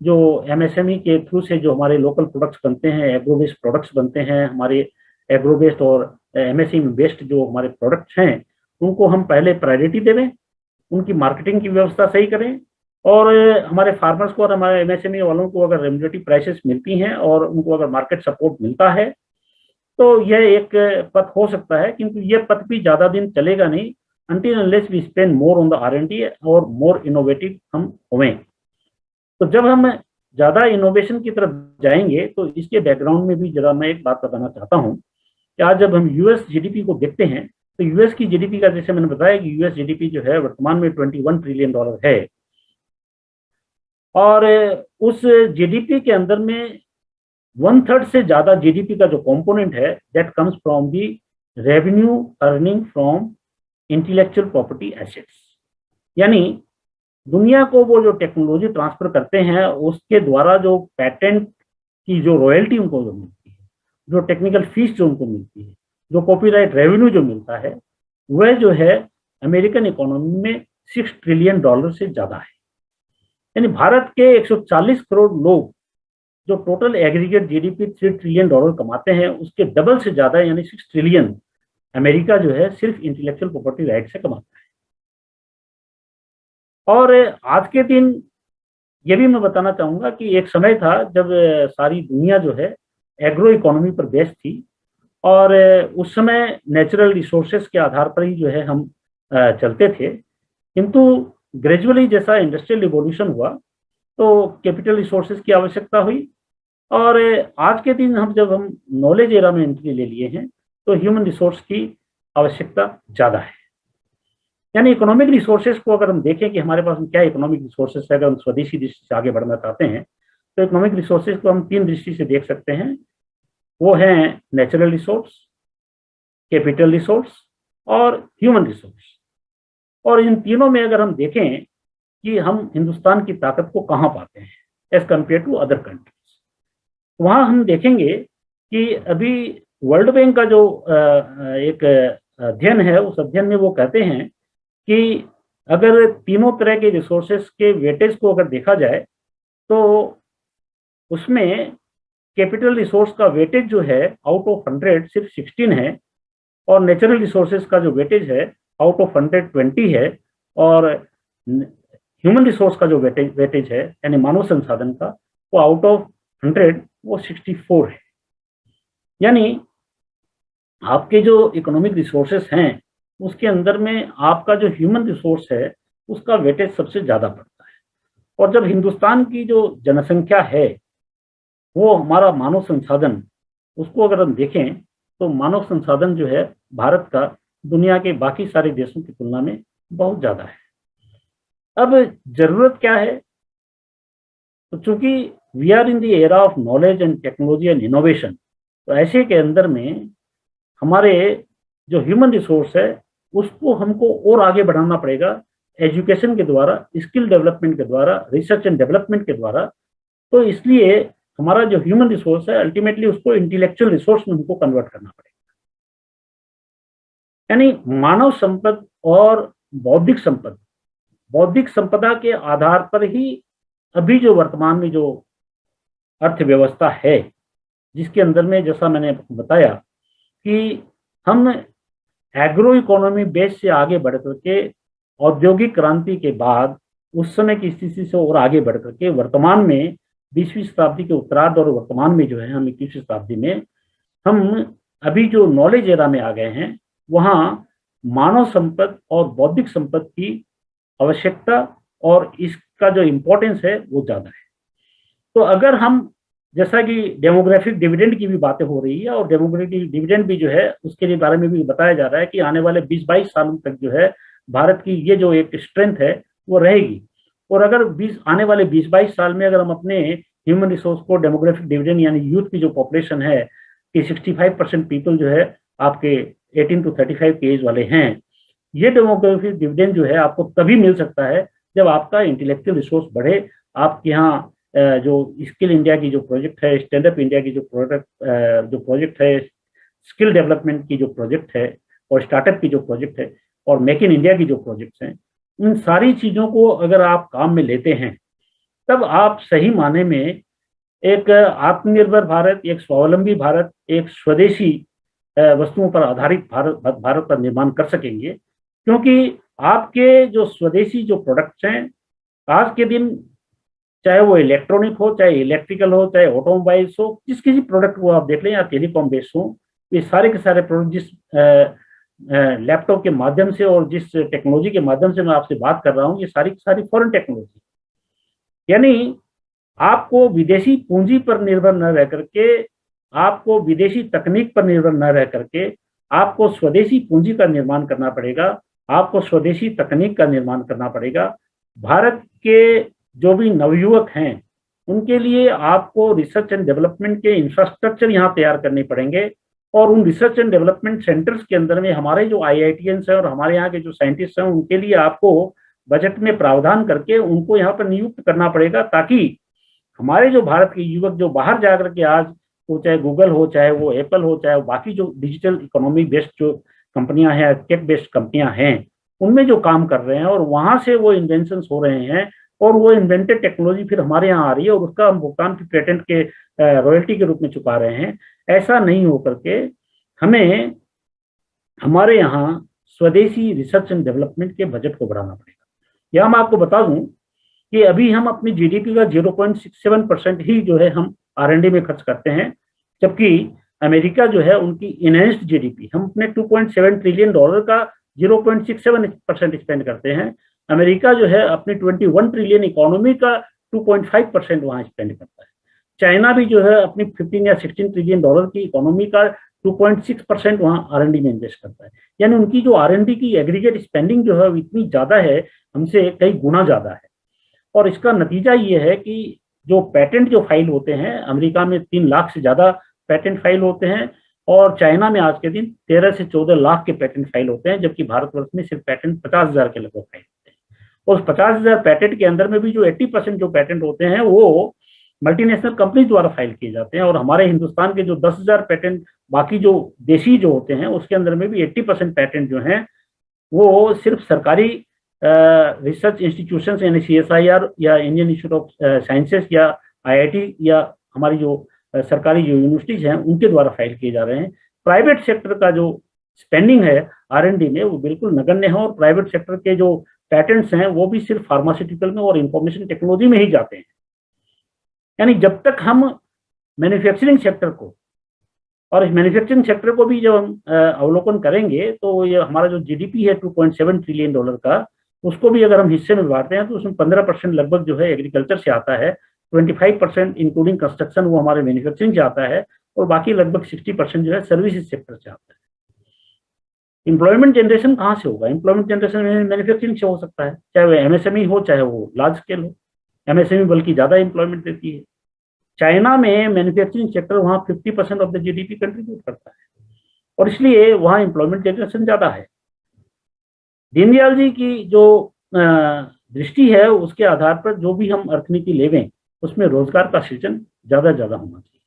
जो एमएसएमई के थ्रू से जो हमारे लोकल प्रोडक्ट्स बनते हैं, एग्रो बेस्ड प्रोडक्ट्स बनते हैं, हमारे एग्रो बेस्ड और एमएसएमई बेस्ड जो हमारे प्रोडक्ट्स हैं, उनको हम पहले प्रायोरिटी देवें, उनकी मार्केटिंग की व्यवस्था सही करें, और हमारे फार्मर्स को और हमारे एमएसएमई वालों को अगर रेमुनरेटिव प्राइसेस मिलती हैं और उनको अगर मार्केट सपोर्ट मिलता है, तो यह एक पथ हो सकता है। किंतु यह पथ भी ज़्यादा दिन चलेगा नहीं, until unless we spend more on the R&D और more innovative हम होवें। तो जब हम ज़्यादा इनोवेशन की तरफ जाएंगे तो इसके बैकग्राउंड में भी जरा मैं एक बात बताना चाहता हूँ कि आज जब हम यूएस जीडीपी को देखते हैं तो यूएस की जीडीपी का, जैसे मैंने बताया कि यूएस जीडीपी जो है वर्तमान में $21 ट्रिलियन है। और उस जीडीपी के अंदर में 1/3 से ज्यादा जीडीपी का जो कंपोनेंट है that comes from the revenue earning from intellectual property assets. यानी दुनिया को वो जो टेक्नोलॉजी ट्रांसफर करते हैं उसके द्वारा जो पेटेंट की जो रॉयल्टी उनको जो मिलती है, जो टेक्निकल फीस जो उनको मिलती है, जो कॉपीराइट रेवेन्यू जो मिलता है, वह जो है अमेरिकन इकोनॉमी में $6 ट्रिलियन से ज्यादा है। यानी भारत के 140 करोड़ लोग जो टोटल एग्रीगेट जीडीपी $3 ट्रिलियन कमाते हैं उसके डबल से ज्यादा यानी 6 ट्रिलियन अमेरिका जो है सिर्फ इंटेलेक्चुअल प्रॉपर्टी राइट से कमाता है। और आज के दिन ये भी मैं बताना चाहूंगा कि एक समय था जब सारी दुनिया जो है एग्रो इकोनॉमी पर बेस्ड थी और उस समय नेचुरल रिसोर्सेस के आधार पर ही जो है हम चलते थे। किंतु ग्रेजुअली जैसा इंडस्ट्रियल रिवॉल्यूशन हुआ तो कैपिटल रिसोर्सेज की आवश्यकता हुई और आज के दिन जब हम नॉलेज एरा में एंट्री ले लिए हैं तो ह्यूमन रिसोर्स की आवश्यकता ज़्यादा है। यानी इकोनॉमिक रिसोर्सेज को अगर हम देखें कि हमारे पास क्या इकोनॉमिक रिसोर्सेज है, अगर हम स्वदेशी दृष्टि से आगे बढ़ना चाहते हैं तो इकोनॉमिक रिसोर्सेज को हम 3 दृष्टि से देख सकते हैं। वो हैं नेचुरल रिसोर्स, कैपिटल रिसोर्स और ह्यूमन रिसोर्स। और इन तीनों में अगर हम देखें कि हम हिंदुस्तान की ताकत को कहाँ पाते हैं as compare to other countries, वहाँ हम देखेंगे कि अभी वर्ल्ड बैंक का जो एक अध्ययन है उस अध्ययन में वो कहते हैं कि अगर तीनों तरह के रिसोर्सेस के वेटेज को अगर देखा जाए तो उसमें कैपिटल रिसोर्स का वेटेज जो है आउट ऑफ 100 सिर्फ 16 है और नेचुरल रिसोर्सेज का जो वेटेज है आउट ऑफ 100 20 है और ह्यूमन रिसोर्स का जो वेटेज है यानी मानव संसाधन का वो आउट ऑफ 100 वो 64 है। यानी आपके जो इकोनॉमिक रिसोर्सेस हैं उसके अंदर में आपका जो ह्यूमन रिसोर्स है उसका वेटेज सबसे ज़्यादा पड़ता है। और जब हिंदुस्तान की जो जनसंख्या है वो हमारा मानव संसाधन, उसको अगर हम देखें तो मानव संसाधन जो है भारत का दुनिया के बाकी सारे देशों की तुलना में बहुत ज़्यादा है। अब जरूरत क्या है? तो चूंकि we are in the era of knowledge and technology and innovation, तो ऐसे के अंदर में हमारे जो ह्यूमन रिसोर्स है उसको हमको और आगे बढ़ाना पड़ेगा एजुकेशन के द्वारा, स्किल डेवलपमेंट के द्वारा, रिसर्च एंड डेवलपमेंट के द्वारा। तो इसलिए हमारा जो ह्यूमन रिसोर्स है अल्टीमेटली उसको इंटेलेक्चुअल रिसोर्स में हमको कन्वर्ट करना पड़ेगा। यानी मानव संपद और बौद्धिक संपदा के आधार पर ही अभी जो वर्तमान में जो अर्थव्यवस्था है जिसके अंदर में जैसा मैंने बताया कि हम एग्रो इकोनॉमी बेस से आगे बढ़ करके औद्योगिक क्रांति के बाद उस समय की स्थिति से और आगे बढ़ करके वर्तमान में 20वीं शताब्दी के उत्तरार्ध और वर्तमान में जो है हम 21वीं शताब्दी में हम अभी जो नॉलेज एरा में आ गए हैं वहाँ मानव संपद और बौद्धिक संपद की आवश्यकता और इसका जो इम्पोर्टेंस है वो ज़्यादा है। तो अगर हम जैसा कि डेमोग्राफिक डिविडेंड की भी बातें हो रही है और डेमोग्राफिक डिविडेंड भी जो है उसके लिए बारे में भी बताया जा रहा है कि आने वाले 20-22 सालों तक जो है भारत की ये जो एक स्ट्रेंथ है वो रहेगी। और अगर आने वाले 20-22 साल में अगर हम अपने ह्यूमन रिसोर्स को डेमोग्राफिक डिविडेंड यानी यूथ की जो पॉपुलेशन है कि 65% पीपल जो है आपके 18 to 35 के एज वाले हैं, ये डेमोग्राफिक डिविडेंड जो है आपको तभी मिल सकता है जब आपका इंटेलेक्चुअल रिसोर्स बढ़े। आपके यहाँ जो स्किल इंडिया की जो प्रोजेक्ट है, स्टैंड अप इंडिया की जो प्रोजेक्ट है, स्किल डेवलपमेंट की जो प्रोजेक्ट है और स्टार्टअप की जो प्रोजेक्ट है और मेक इन इंडिया की जो प्रोजेक्ट्स हैं, इन सारी चीज़ों को अगर आप काम में लेते हैं तब आप सही माने में एक आत्मनिर्भर भारत, एक स्वावलंबी भारत, एक स्वदेशी वस्तुओं पर आधारित भारत का निर्माण कर सकेंगे। क्योंकि आपके जो स्वदेशी जो प्रोडक्ट्स हैं आज के दिन, चाहे वो इलेक्ट्रॉनिक हो, चाहे इलेक्ट्रिकल हो, चाहे ऑटोमोबाइल्स हो, जिस किसी प्रोडक्ट को आप देख लें या टेलीकॉम बेस्ड हो, ये सारे के सारे प्रोडक्ट जिस लैपटॉप के माध्यम से और जिस टेक्नोलॉजी के माध्यम से मैं आपसे बात कर रहा हूँ ये सारी की सारी फॉरेन टेक्नोलॉजी। यानी आपको विदेशी पूंजी पर निर्भर न रह करके, आपको विदेशी तकनीक पर निर्भर न रह करके आपको स्वदेशी पूंजी का निर्माण करना पड़ेगा, आपको स्वदेशी तकनीक का निर्माण करना पड़ेगा। भारत के जो भी नवयुवक हैं उनके लिए आपको रिसर्च एंड डेवलपमेंट के इंफ्रास्ट्रक्चर यहाँ तैयार करने पड़ेंगे, और उन रिसर्च एंड डेवलपमेंट सेंटर्स के अंदर में हमारे जो IITians हैं और हमारे यहाँ के जो साइंटिस्ट हैं उनके लिए आपको बजट में प्रावधान करके उनको यहाँ पर नियुक्त करना पड़ेगा, ताकि हमारे जो भारत के युवक जो बाहर जाकर के आज, वो चाहे गूगल हो, चाहे वो एप्पल हो, चाहे वो बाकी जो डिजिटल इकोनॉमी बेस्ड जो कंपनियां हैं, टेक बेस्ड कंपनियां हैं, उनमें जो काम कर रहे हैं और वहां से वो इन्वेंशन हो रहे हैं और वो इन्वेंटेड टेक्नोलॉजी फिर हमारे यहाँ आ रही है और उसका हम भुगतान फिर पेटेंट के रॉयल्टी के रूप में चुका रहे हैं। ऐसा नहीं हो करके हमें हमारे यहाँ स्वदेशी रिसर्च एंड डेवलपमेंट के बजट को बढ़ाना पड़ेगा। यह मैं आपको बता दूं कि अभी हम अपनी GDP का 0.67% ही जो है हम R&D में खर्च करते हैं, जबकि अमेरिका जो है उनकी इनहेंस्ड GDP, हम अपने $2.7 ट्रिलियन का 0.67% स्पेंड करते हैं। अमेरिका जो है अपनी 21 ट्रिलियन इकोनॉमी का 2.5% वहां स्पेंड करता है। चाइना भी जो है अपनी 15 या 16 ट्रिलियन डॉलर की इकोनॉमी का 2.6% वहां R&D में इन्वेस्ट करता है। यानी उनकी जो R&D की एग्रीगेट स्पेंडिंग जो है वो इतनी ज्यादा है, हमसे कई गुना ज्यादा है। और इसका नतीजा ये है कि जो पैटेंट जो फाइल होते हैं, अमेरिका में 3 लाख से ज्यादा पैटेंट फाइल होते हैं और चाइना में आज के दिन 13 से 14 लाख के पैटेंट फाइल होते हैं, जबकि भारतवर्ष में सिर्फ पैटेंट 50,000 के लगभग फाइल होते हैं। उस 50,000 पैटेंट के अंदर में भी जो 80% जो पैटेंट होते हैं वो मल्टीनेशनल कंपनी द्वारा फाइल किए जाते हैं, और हमारे हिंदुस्तान के जो 10,000 पैटेंट बाकी जो देशी जो होते हैं उसके अंदर में भी 80% पैटेंट जो हैं वो सिर्फ सरकारी रिसर्च इंस्टीट्यूशन यानी CSIR या इंडियन इंस्टीट्यूट ऑफ साइंसेस या IIT या हमारी जो सरकारी जो यूनिवर्सिटीज हैं उनके द्वारा फाइल किए जा रहे हैं। प्राइवेट सेक्टर का जो स्पेंडिंग है R&D में वो बिल्कुल नगण्य है, और प्राइवेट सेक्टर के जो पैटेंट्स हैं वो भी सिर्फ फार्मास्यूटिकल में और इंफॉर्मेशन टेक्नोलॉजी में ही जाते हैं। यानी जब तक हम मैन्युफैक्चरिंग सेक्टर को, और इस मैन्युफैक्चरिंग सेक्टर को भी जब हम अवलोकन करेंगे तो ये हमारा जो GDP है $2.7 ट्रिलियन का, उसको भी अगर हम हिस्से में बांटते हैं तो उसमें 15% लगभग जो है एग्रीकल्चर से आता है, 25% इंक्लूडिंग कंस्ट्रक्शन वो हमारे मैन्युफैक्चरिंग से आता है, और बाकी लगभग 60% जो है सर्विसेज सेक्टर से आता है। एम्प्लॉयमेंट जनरेशन कहाँ से होगा? एम्प्लॉयमेंट जनरेशन मैन्युफैक्चरिंग से हो सकता है, चाहे वो MSME हो चाहे वो लार्ज स्केल हो। MSME बल्कि ज्यादा एम्प्लॉयमेंट देती है। चाइना में मैन्युफैक्चरिंग सेक्टर वहाँ 50% ऑफ द GDP कंट्रीब्यूट करता है, और इसलिए वहाँ एम्प्लॉयमेंट जनरेशन ज्यादा है। दीनदयाल जी की जो दृष्टि है उसके आधार पर जो भी हम अर्थनीति लेवें उसमें रोजगार का सृजन ज्यादा होना चाहिए।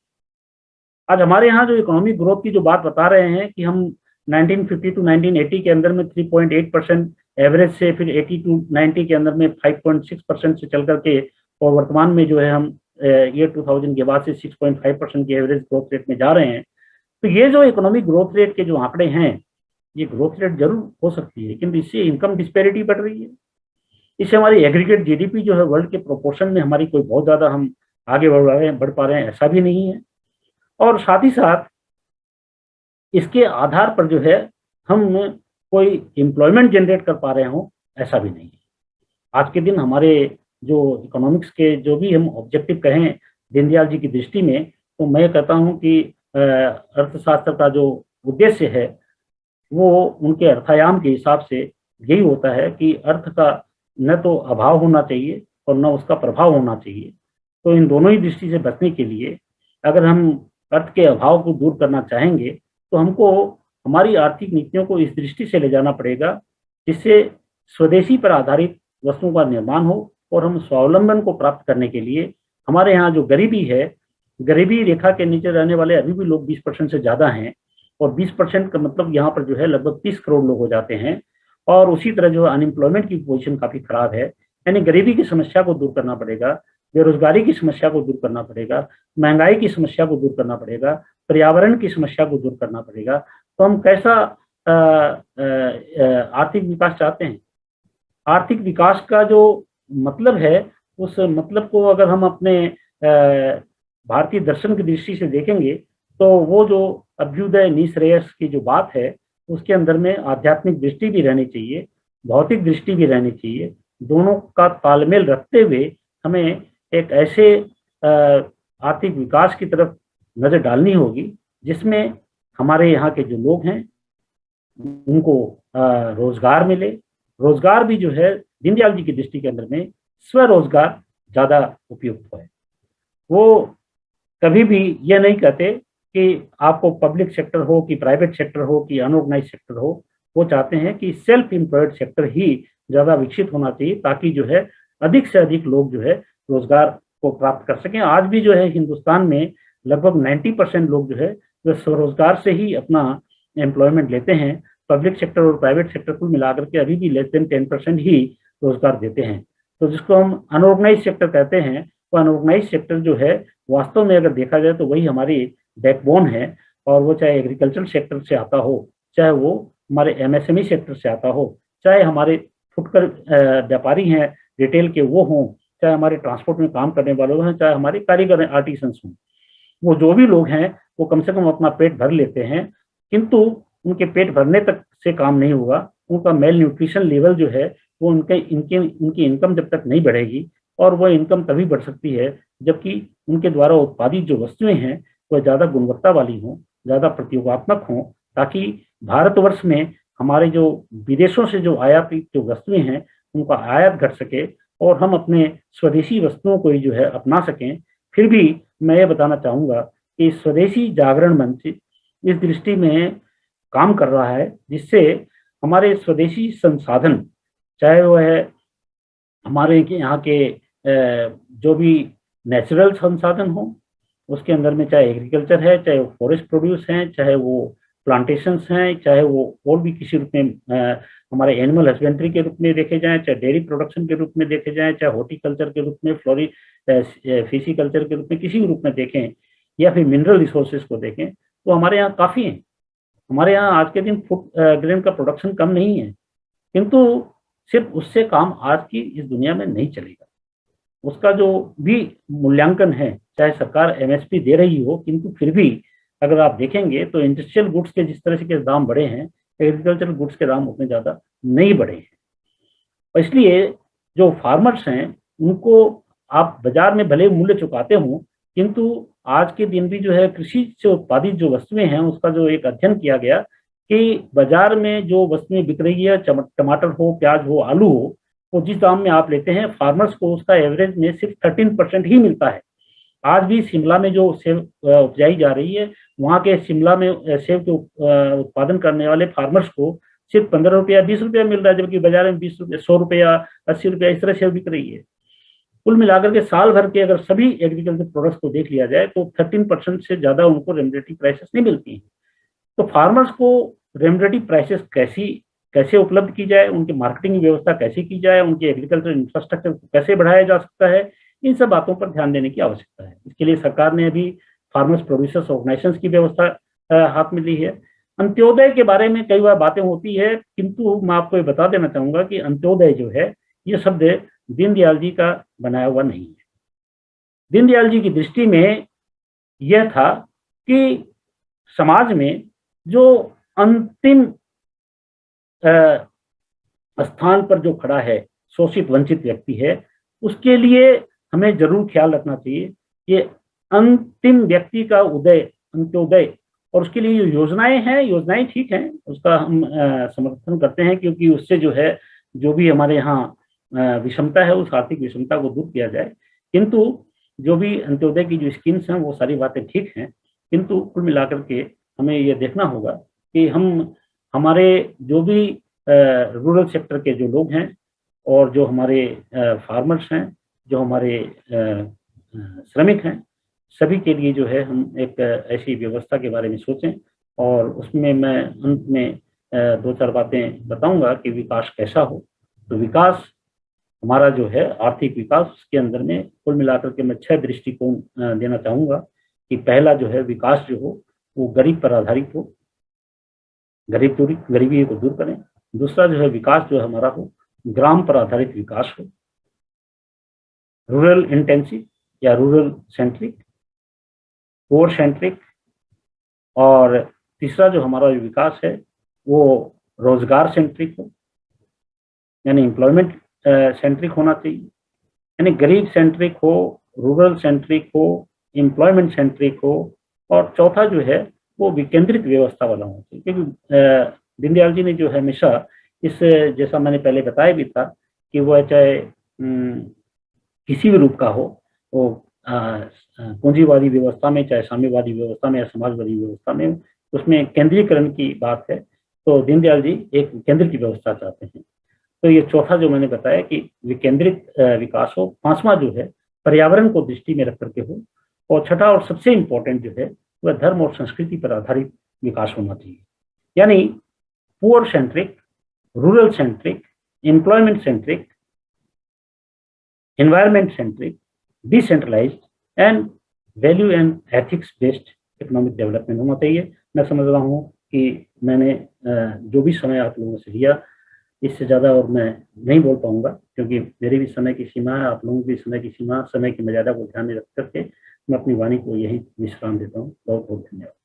आज हमारे यहाँ जो इकोनॉमिक ग्रोथ की जो बात बता रहे हैं कि हम 1950 टू 1980 के अंदर में 3.8% एवरेज से, फिर 80 टू 90 के अंदर में 5.6% से चल करके, और वर्तमान में जो है हम ईयर 2000 के बाद से 6.5% की एवरेज ग्रोथ रेट में जा रहे हैं। तो ये जो इकोनॉमिक ग्रोथ रेट के जो आंकड़े हैं, ये ग्रोथ रेट जरूर हो सकती है, लेकिन इससे इनकम डिस्पैरिटी बढ़ रही है। इससे हमारी एग्रीगेट GDP जो है वर्ल्ड के प्रोपोर्शन में हमारी कोई बहुत ज्यादा हम आगे बढ़ पा रहे हैं ऐसा भी नहीं है, और साथ ही साथ इसके आधार पर जो है हम कोई एम्प्लॉयमेंट जनरेट कर पा रहे हो ऐसा भी नहीं है। आज के दिन हमारे जो इकोनॉमिक्स के जो भी हम ऑब्जेक्टिव कहें दीनदयाल जी की दृष्टि में, तो मैं कहता हूं कि अर्थशास्त्र का जो उद्देश्य है वो उनके अर्थायाम के हिसाब से यही होता है कि अर्थ का न तो अभाव होना चाहिए और न उसका प्रभाव होना चाहिए। तो इन दोनों ही दृष्टि से बचने के लिए अगर हम अर्थ के अभाव को दूर करना चाहेंगे तो हमको हमारी आर्थिक नीतियों को इस दृष्टि से ले जाना पड़ेगा जिससे स्वदेशी पर आधारित वस्तुओं का निर्माण हो, और हम स्वावलंबन को प्राप्त करने के लिए हमारे यहाँ जो गरीबी है, गरीबी रेखा के नीचे रहने वाले अभी भी लोग 20% से ज्यादा हैं, और 20% का मतलब यहाँ पर जो है लगभग 30 करोड़ लोग हो जाते हैं। और उसी तरह जो अनएम्प्लॉयमेंट की पोजीशन काफी खराब है, यानी गरीबी की समस्या को दूर करना पड़ेगा, बेरोजगारी की समस्या को दूर करना पड़ेगा, महंगाई की समस्या को दूर करना पड़ेगा, पर्यावरण की समस्या को दूर करना पड़ेगा। तो हम कैसा आर्थिक विकास चाहते हैं? आर्थिक विकास का जो मतलब है उस मतलब को अगर हम अपने भारतीय दर्शन की दृष्टि से देखेंगे तो वो जो अभ्युदय निश्रेयस की जो बात है उसके अंदर में आध्यात्मिक दृष्टि भी रहनी चाहिए, भौतिक दृष्टि भी रहनी चाहिए। दोनों का तालमेल रखते हुए हमें एक ऐसे आर्थिक विकास की तरफ नजर डालनी होगी, जिसमें हमारे यहाँ के जो लोग हैं उनको रोजगार मिले। रोजगार भी जो है दीनदयाल जी की दृष्टि के अंदर में स्वरोजगार ज्यादा उपयुक्त है। वो कभी भी यह नहीं कहते कि आपको पब्लिक सेक्टर हो कि प्राइवेट सेक्टर हो कि अनऑर्गेनाइज सेक्टर हो। वो चाहते हैं कि सेल्फ एम्प्लॉयड सेक्टर ही ज्यादा विकसित होना चाहिए, ताकि जो है अधिक से अधिक लोग जो है रोजगार को प्राप्त कर सकें। आज भी जो है हिंदुस्तान में लगभग 90% लोग जो है वो स्वरोजगार से ही अपना एम्प्लॉयमेंट लेते हैं। पब्लिक सेक्टर और प्राइवेट सेक्टर कुल मिलाकर के अभी भी लेस देन 10% ही रोजगार देते हैं। तो जिसको हम अनऑर्गेनाइज सेक्टर कहते हैं, वो अनऑर्गेनाइज सेक्टर जो है वास्तव में अगर देखा जाए तो वही हमारी बैकबोन है। और वो चाहे एग्रीकल्चर सेक्टर से आता हो, चाहे वो हमारे एमएसएमई सेक्टर से आता हो, चाहे हमारे फुटकर व्यापारी हैं रिटेल के वो हों, चाहे हमारे ट्रांसपोर्ट में काम करने वाले हैं, चाहे हमारे कारीगर आर्टिसंस हों। वो जो भी लोग हैं वो कम से कम अपना पेट भर लेते हैं, किंतु उनके पेट भरने तक से काम नहीं होगा। उनका मेल न्यूट्रिशन लेवल जो है वो उनकी इनकम जब तक नहीं बढ़ेगी, और वो इनकम तभी बढ़ सकती है जबकि उनके द्वारा उत्पादित जो वस्तुएं हैं वह ज़्यादा गुणवत्ता वाली हों, ज़्यादा प्रतियोगात्मक हों, ताकि भारतवर्ष में हमारे जो विदेशों से जो आयातित जो वस्तुएं हैं उनका आयात घट सके और हम अपने स्वदेशी वस्तुओं को ही जो है अपना सकें। फिर भी मैं ये बताना चाहूँगा कि स्वदेशी जागरण मंच इस दृष्टि में काम कर रहा है, जिससे हमारे स्वदेशी संसाधन, चाहे वो है हमारे यहाँ के जो भी नेचुरल संसाधन हो, उसके अंदर में चाहे एग्रीकल्चर है, चाहे वो फॉरेस्ट प्रोड्यूस हैं, चाहे वो प्लांटेशंस हैं, चाहे वो और भी किसी रूप में हमारे एनिमल हस्बेंड्री के रूप में देखे जाएं, चाहे डेयरी प्रोडक्शन के रूप में देखे जाएं, चाहे हॉर्टिकल्चर के रूप में, फिशिकल्चर के रूप में, किसी भी रूप में देखें, या फिर मिनरल रिसोर्सेज को देखें, तो हमारे यहाँ काफ़ी हैं। हमारे यहाँ आज के दिन फूड ग्रेन का प्रोडक्शन कम नहीं है, किंतु सिर्फ उससे काम आज की इस दुनिया में नहीं चलेगा। उसका जो भी मूल्यांकन है, चाहे सरकार एमएसपी दे रही हो, किंतु फिर भी अगर आप देखेंगे तो इंडस्ट्रियल गुड्स के जिस तरह से के दाम बढ़े हैं, एग्रीकल्चरल गुड्स के दाम उतने ज़्यादा नहीं बढ़े हैं। और इसलिए जो फार्मर्स हैं उनको आप बाजार में भले मूल्य चुकाते हो, किंतु आज के दिन भी जो है कृषि से उत्पादित जो वस्तुएं हैं उसका जो एक अध्ययन किया गया कि बाजार में जो वस्तुएं बिक रही है, टमाटर हो, प्याज हो, आलू हो, वो जिस दाम में आप लेते हैं फार्मर्स को उसका एवरेज में सिर्फ 13% ही मिलता है। आज भी शिमला में जो सेब उपजाई जा रही है, वहाँ के शिमला में सेब के उत्पादन करने वाले फार्मर्स को सिर्फ 15 रुपया 20 रुपया मिल रहा है, जबकि बाजार में 20 रुपया 100 रुपया 80 रुपया इस तरह सेब बिक रही है। कुल मिलाकर के साल भर के अगर सभी एग्रीकल्चर प्रोडक्ट्स को देख लिया जाए तो 13% से ज्यादा उनको रेमडेटिव प्राइसेस नहीं मिलती हैं। तो फार्मर्स को रेमडेटिव प्राइसेस कैसे उपलब्ध की जाए, उनकी मार्केटिंग व्यवस्था कैसे की जाए, उनके एग्रीकल्चर इंफ्रास्ट्रक्चर को कैसे बढ़ाया जा सकता है, इन सब बातों पर ध्यान देने की आवश्यकता है। इसके लिए सरकार ने अभी फार्मर्स प्रोड्यूसर्स ऑर्गेनाइजेशंस की व्यवस्था हाथ में ली है। अंत्योदय के बारे में कई बार बातें होती है, किंतु मैं आपको ये बता देना चाहूंगा कि अंत्योदय जो है ये शब्द दीनदयाल जी का बनाया हुआ नहीं है। दीनदयाल जी की दृष्टि में यह था कि समाज में जो अंतिम स्थान पर जो खड़ा है, शोषित वंचित व्यक्ति है, उसके लिए हमें जरूर ख्याल रखना चाहिए कि अंतिम व्यक्ति का उदय, अंत्योदय, और उसके लिए जो योजनाएं हैं, योजनाएं ठीक हैं, उसका हम समर्थन करते हैं, क्योंकि उससे जो है जो भी हमारे यहाँ विषमता है उस आर्थिक विषमता को दूर किया जाए। किंतु जो भी अंत्योदय की जो स्कीम्स हैं वो सारी बातें ठीक हैं, किंतु कुल मिलाकर के हमें ये देखना होगा कि हम हमारे जो भी रूरल सेक्टर के जो लोग हैं और जो हमारे फार्मर्स हैं, जो हमारे श्रमिक हैं, सभी के लिए जो है हम एक ऐसी व्यवस्था के बारे में सोचें। और उसमें मैं अंत में 2-4 बातें बताऊंगा कि विकास कैसा हो। तो विकास हमारा जो है आर्थिक विकास के अंदर में कुल मिलाकर के मैं 6 दृष्टिकोण देना चाहूँगा कि पहला जो है विकास जो हो वो गरीब पर आधारित हो, गरीबी को दूर करें। दूसरा जो है विकास जो है हमारा हो ग्राम पर आधारित विकास हो, रूरल इंटेंसिव या रूरल सेंट्रिक, पोर सेंट्रिक। और तीसरा जो हमारा विकास है वो रोजगार सेंट्रिक हो, यानी एम्प्लॉयमेंट सेंट्रिक होना चाहिए, यानी गरीब सेंट्रिक हो, रूरल सेंट्रिक हो, एम्प्लॉयमेंट सेंट्रिक हो, और चौथा जो है वो विकेंद्रित व्यवस्था वाला होना चाहिए। क्योंकि दीनदयाल जी ने जो है हमेशा इस, जैसा मैंने पहले बताया भी था कि वह चाहे किसी भी रूप का हो, वो पूंजीवादी व्यवस्था में, चाहे साम्यवादी व्यवस्था में या समाजवादी व्यवस्था में, उसमें केंद्रीयकरण की बात है, तो दीनदयाल जी एक केंद्र की व्यवस्था चाहते हैं। तो ये चौथा जो मैंने बताया कि विकेंद्रित विकास हो, पांचवा जो है पर्यावरण को दृष्टि में रख करके हो, और छठा और सबसे इंपॉर्टेंट जो है वह धर्म और संस्कृति पर आधारित विकास होना चाहिए। यानी poor centric, rural centric, employment centric, environment centric, decentralized and value and ethics based economic development होना चाहिए। मैं समझ रहा हूँ कि मैंने जो भी समय आप लोगों से लिया, इससे ज़्यादा और मैं नहीं बोल पाऊंगा, क्योंकि मेरी भी समय की सीमा है, आप लोगों की भी समय की सीमा, समय की मर्यादा को ध्यान में रख करके मैं अपनी वाणी को यही विश्राम देता हूँ। बहुत बहुत धन्यवाद।